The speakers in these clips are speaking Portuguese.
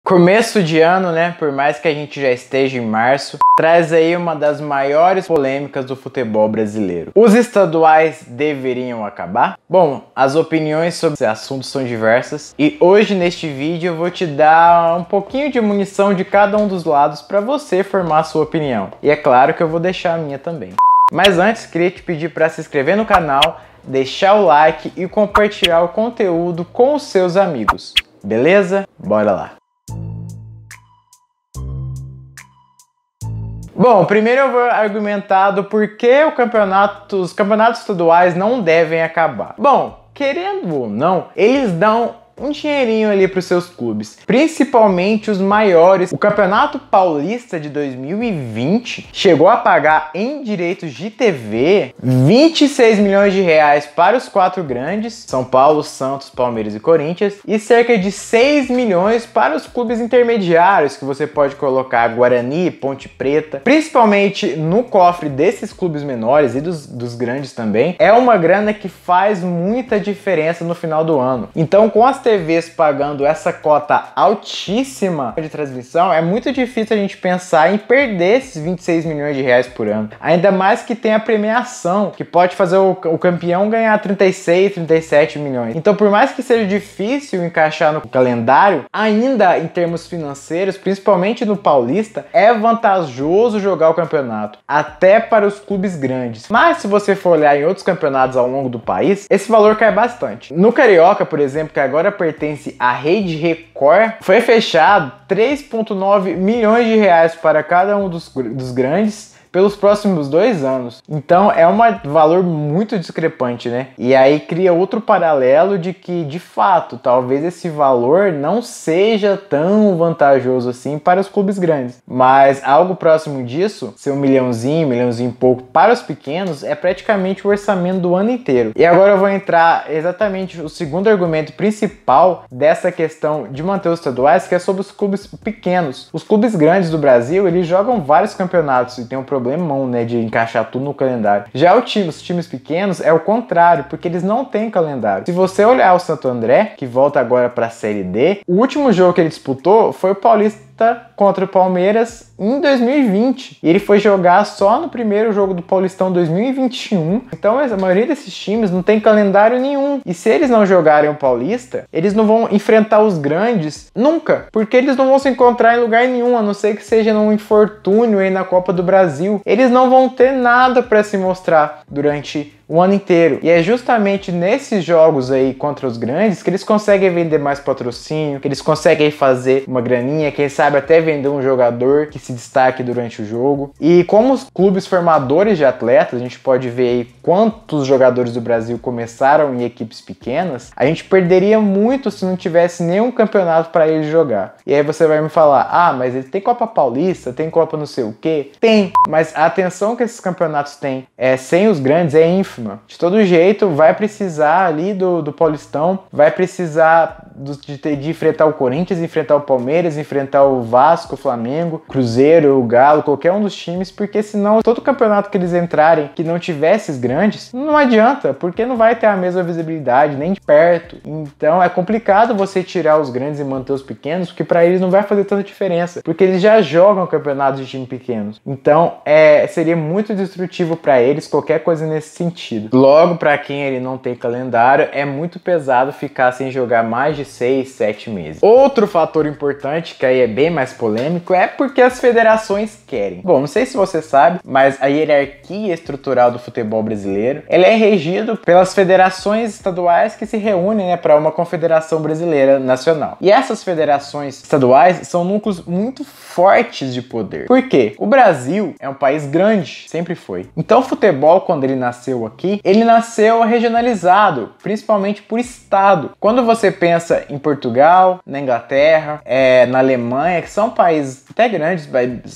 Começo de ano, né? Por mais que a gente já esteja em março, traz aí uma das maiores polêmicas do futebol brasileiro. Os estaduais deveriam acabar? Bom, as opiniões sobre esse assunto são diversas e hoje neste vídeo eu vou te dar um pouquinho de munição de cada um dos lados para você formar a sua opinião. E é claro que eu vou deixar a minha também. Mas antes, queria te pedir para se inscrever no canal, deixar o like e compartilhar o conteúdo com os seus amigos. Beleza? Bora lá! Bom, primeiro eu vou argumentar do porquê os campeonatos estaduais não devem acabar. Bom, querendo ou não, eles dão um dinheirinho ali para os seus clubes, principalmente os maiores. O Campeonato Paulista de 2020 chegou a pagar em direitos de TV 26 milhões de reais para os 4 grandes, São Paulo, Santos, Palmeiras e Corinthians, e cerca de 6 milhões para os clubes intermediários, que você pode colocar Guarani, Ponte Preta, principalmente no cofre desses clubes menores e dos grandes também. É uma grana que faz muita diferença no final do ano. Então, com as TVs pagando essa cota altíssima de transmissão, é muito difícil a gente pensar em perder esses 26 milhões de reais por ano. Ainda mais que tem a premiação, que pode fazer o campeão ganhar 36, 37 milhões. Então, por mais que seja difícil encaixar no calendário, ainda em termos financeiros, principalmente no Paulista, é vantajoso jogar o campeonato, até para os clubes grandes. Mas se você for olhar em outros campeonatos ao longo do país, esse valor cai bastante. No Carioca, por exemplo, que agora pertence à Rede Record, foi fechado 3,9 milhões de reais para cada um dos grandes pelos próximos 2 anos. Então é um valor muito discrepante, né? E aí cria outro paralelo de que, de fato, talvez esse valor não seja tão vantajoso assim para os clubes grandes. Mas algo próximo disso, ser um milhãozinho e pouco para os pequenos, é praticamente o orçamento do ano inteiro. E agora eu vou entrar exatamente o segundo argumento principal dessa questão de manter os estaduais, que é sobre os clubes pequenos. Os clubes grandes do Brasil, eles jogam vários campeonatos e tem um problemão, né, de encaixar tudo no calendário. Já os times pequenos é o contrário, porque eles não têm calendário. Se você olhar o Santo André, que volta agora para a Série D, o último jogo que ele disputou foi o Paulista contra o Palmeiras em 2020. E ele foi jogar só no primeiro jogo do Paulistão 2021. Então a maioria desses times não tem calendário nenhum. E se eles não jogarem o Paulista, eles não vão enfrentar os grandes nunca, porque eles não vão se encontrar em lugar nenhum, a não ser que seja num infortúnio aí na Copa do Brasil. Eles não vão ter nada para se mostrar durante o ano inteiro. E é justamente nesses jogos aí contra os grandes que eles conseguem vender mais patrocínio, que eles conseguem fazer uma graninha, quem sabe até vender um jogador que se destaque durante o jogo. E como os clubes formadores de atletas, a gente pode ver aí quantos jogadores do Brasil começaram em equipes pequenas, a gente perderia muito se não tivesse nenhum campeonato para eles jogar. E aí você vai me falar, ah, mas ele tem Copa Paulista, tem Copa não sei o quê? Tem, mas a atenção que esses campeonatos têm sem os grandes é ínfima. De todo jeito, vai precisar ali do Paulistão, vai precisar de enfrentar o Corinthians, enfrentar o Palmeiras, enfrentar o Vasco, o Flamengo, Cruzeiro, o Galo, qualquer um dos times, porque senão todo campeonato que eles entrarem que não tivesse esses grandes, não adianta, porque não vai ter a mesma visibilidade, nem de perto. Então é complicado você tirar os grandes e manter os pequenos, porque para eles não vai fazer tanta diferença, porque eles já jogam campeonatos de time pequenos. Então seria muito destrutivo para eles qualquer coisa nesse sentido. Logo, para quem ele não tem calendário, é muito pesado ficar sem jogar mais de 6, 7 meses. Outro fator importante, que aí é bem mais polêmico, é porque as federações querem. Bom, não sei se você sabe, mas a hierarquia estrutural do futebol brasileiro, ela é regida pelas federações estaduais que se reúnem, né, para uma confederação brasileira nacional. E essas federações estaduais são núcleos muito fortes de poder. Por quê? O Brasil é um país grande, sempre foi. Então o futebol, quando ele nasceu aqui, ele nasceu regionalizado, principalmente por estado. Quando você pensa em Portugal, na Inglaterra, na Alemanha, que são países até grandes,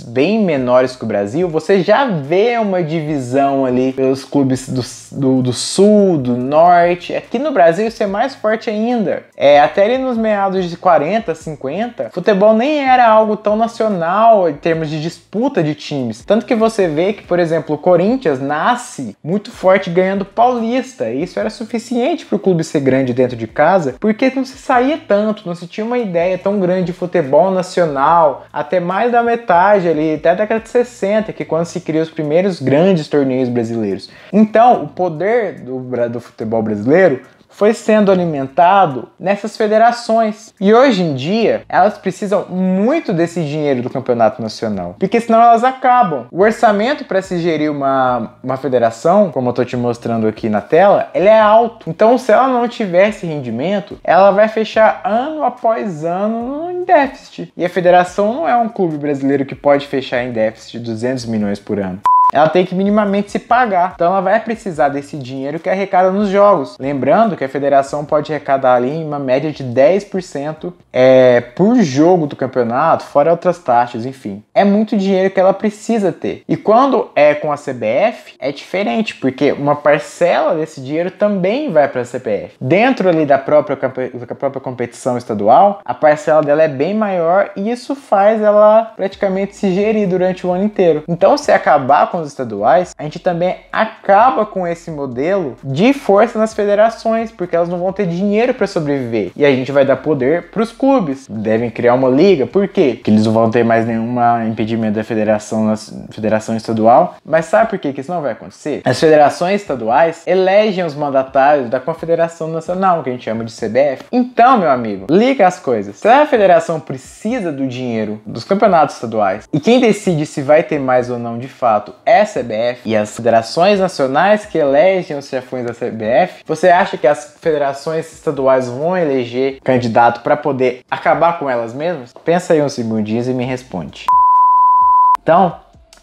bem menores que o Brasil, você já vê uma divisão ali pelos clubes do sul, do norte. Aqui no Brasil isso é mais forte ainda. Até ali nos meados de 40, 50, futebol nem era algo tão nacional em termos de disputa de times. Tanto que você vê que, por exemplo, o Corinthians nasce muito forte sorte ganhando Paulista. E isso era suficiente para o clube ser grande dentro de casa, porque não se saía tanto, não se tinha uma ideia tão grande de futebol nacional, até mais da metade ali, até a década de 60, que é quando se criam os primeiros grandes torneios brasileiros. Então, o poder do futebol brasileiro foi sendo alimentado nessas federações. E hoje em dia, elas precisam muito desse dinheiro do campeonato nacional, porque senão elas acabam. O orçamento para se gerir uma federação, como eu estou te mostrando aqui na tela, ele é alto. Então, se ela não tiver esse rendimento, ela vai fechar ano após ano em déficit. E a federação não é um clube brasileiro que pode fechar em déficit de 200 milhões por ano. Ela tem que minimamente se pagar. Então ela vai precisar desse dinheiro que arrecada nos jogos. Lembrando que a federação pode arrecadar ali em uma média de 10% por jogo do campeonato, fora outras taxas, enfim. É muito dinheiro que ela precisa ter. E quando é com a CBF, é diferente, porque uma parcela desse dinheiro também vai para a CBF. Dentro ali da própria competição estadual, a parcela dela é bem maior e isso faz ela praticamente se gerir durante o ano inteiro. Então, se acabar com os estaduais, a gente também acaba com esse modelo de força nas federações, porque elas não vão ter dinheiro para sobreviver. E a gente vai dar poder para os clubes. Devem criar uma liga. Por quê? Porque eles não vão ter mais nenhum impedimento da federação estadual. Mas sabe por que isso não vai acontecer? As federações estaduais elegem os mandatários da Confederação Nacional, que a gente chama de CBF. Então, meu amigo, liga as coisas. Se a federação precisa do dinheiro dos campeonatos estaduais e quem decide se vai ter mais ou não de fato é a CBF e as federações nacionais que elegem os chefões da CBF, você acha que as federações estaduais vão eleger candidato para poder acabar com elas mesmas? Pensa aí uns segundinhos e me responde. Então,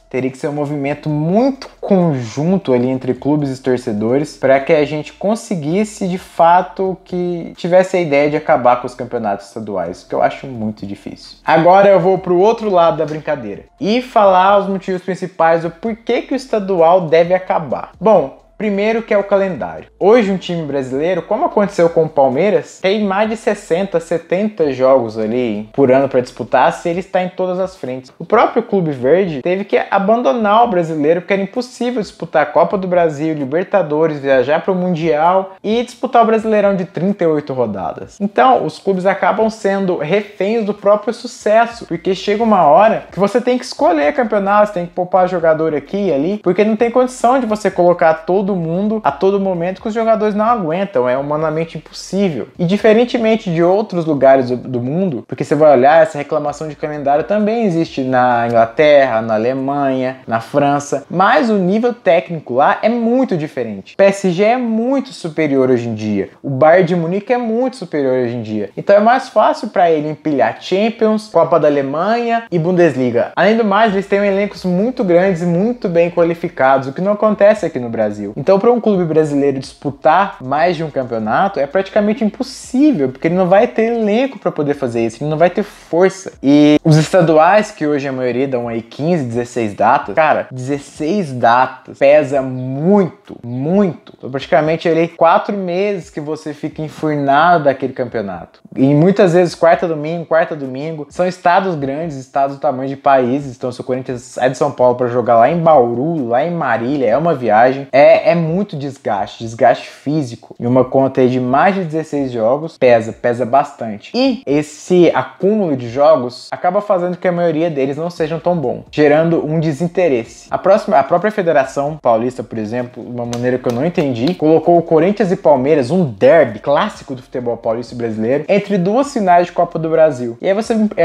teria que ser um movimento muito conjunto ali entre clubes e torcedores para que a gente conseguisse de fato que tivesse a ideia de acabar com os campeonatos estaduais, que eu acho muito difícil. Agora eu vou para o outro lado da brincadeira e falar os motivos principais do porquê que o estadual deve acabar. Bom, primeiro que é o calendário. Hoje um time brasileiro, como aconteceu com o Palmeiras, tem mais de 60, 70 jogos ali por ano para disputar se ele está em todas as frentes. O próprio Clube Verde teve que abandonar o brasileiro porque era impossível disputar a Copa do Brasil, Libertadores, viajar para o Mundial e disputar o Brasileirão de 38 rodadas. Então os clubes acabam sendo reféns do próprio sucesso, porque chega uma hora que você tem que escolher campeonatos, tem que poupar jogador aqui e ali, porque não tem condição de você colocar todo mundo a todo momento que os jogadores não aguentam, é humanamente impossível. E diferentemente de outros lugares do mundo, porque você vai olhar, essa reclamação de calendário também existe na Inglaterra, na Alemanha, na França, mas o nível técnico lá é muito diferente. O PSG é muito superior hoje em dia, o Bayern de Munique é muito superior hoje em dia, então é mais fácil para ele empilhar Champions, Copa da Alemanha e Bundesliga. Além do mais, eles têm elencos muito grandes e muito bem qualificados, o que não acontece aqui no Brasil. Então, para um clube brasileiro disputar mais de um campeonato é praticamente impossível, porque ele não vai ter elenco para poder fazer isso, ele não vai ter força. E os estaduais, que hoje a maioria dão aí 15, 16 datas, cara, 16 datas pesa muito, muito. Então, praticamente ali 4 meses que você fica enfurnado daquele campeonato. E muitas vezes quarta domingo, são estados grandes, estados do tamanho de países. Então, se o Corinthians sai de São Paulo para jogar lá em Bauru, lá em Marília, é uma viagem. É muito desgaste físico. E uma conta aí de mais de 16 jogos pesa bastante. E esse acúmulo de jogos acaba fazendo que a maioria deles não sejam tão bons, gerando um desinteresse. A própria Federação Paulista, por exemplo, de uma maneira que eu não entendi, colocou o Corinthians e Palmeiras, um derby clássico do futebol paulista e brasileiro, entre duas finais de Copa do Brasil. E aí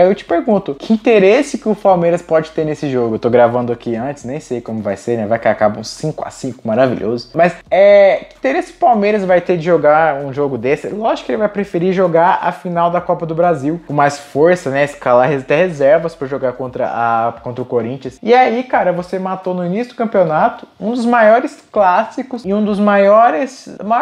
eu te pergunto, que interesse que o Palmeiras pode ter nesse jogo? Eu tô gravando aqui antes, nem sei como vai ser, né? Vai que acaba uns 5-5, maravilhoso. Mas que interesse o Palmeiras vai ter de jogar um jogo desse? Lógico que ele vai preferir jogar a final da Copa do Brasil com mais força, né? Escalar até reservas para jogar contra o Corinthians. E aí, cara, você matou no início do campeonato um dos maiores clássicos e um dos maior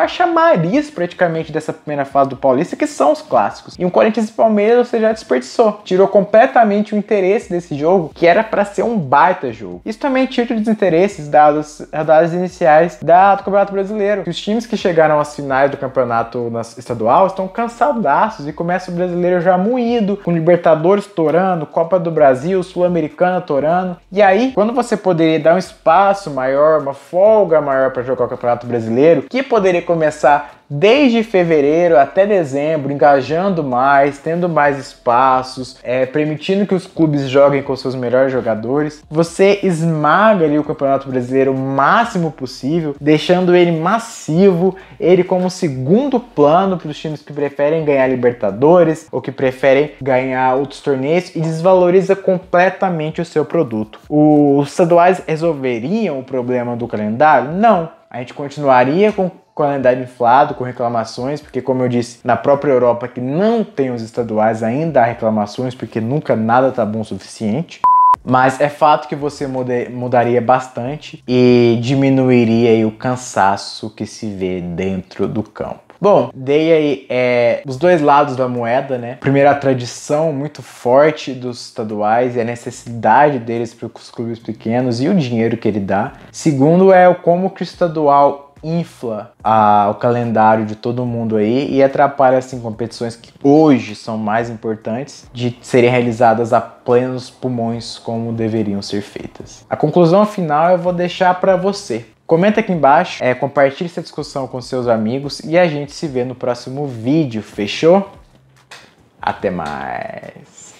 chamariz praticamente dessa primeira fase do Paulista, que são os clássicos. E o Corinthians e Palmeiras você já desperdiçou. Tirou completamente o interesse desse jogo, que era para ser um baita jogo. Isso também tira os desinteresses dados as iniciais do Campeonato Brasileiro. Os times que chegaram às finais do campeonato estadual estão cansadaços e começa o brasileiro já moído, com Libertadores torando, Copa do Brasil, Sul-Americana torando. E aí, quando você poderia dar um espaço maior, uma folga maior para jogar o Campeonato Brasileiro, que poderia começar desde fevereiro até dezembro, engajando mais, tendo mais espaços, permitindo que os clubes joguem com seus melhores jogadores, você esmaga ali o Campeonato Brasileiro o máximo possível, deixando ele massivo, ele como segundo plano para os times que preferem ganhar Libertadores ou que preferem ganhar outros torneios, e desvaloriza completamente o seu produto. Os estaduais resolveriam o problema do calendário? Não. A gente continuaria com calendário inflado, com reclamações, porque como eu disse, na própria Europa que não tem os estaduais ainda há reclamações, porque nunca nada tá bom o suficiente. Mas é fato que você mudaria bastante e diminuiria aí o cansaço que se vê dentro do campo. Bom, dei aí os dois lados da moeda, né? Primeiro, a tradição muito forte dos estaduais e a necessidade deles para os clubes pequenos e o dinheiro que ele dá. Segundo, como que o estadual infla o calendário de todo mundo aí e atrapalha assim competições que hoje são mais importantes de serem realizadas a plenos pulmões como deveriam ser feitas. A conclusão final eu vou deixar para você. Comenta aqui embaixo, compartilhe essa discussão com seus amigos e a gente se vê no próximo vídeo, fechou? Até mais!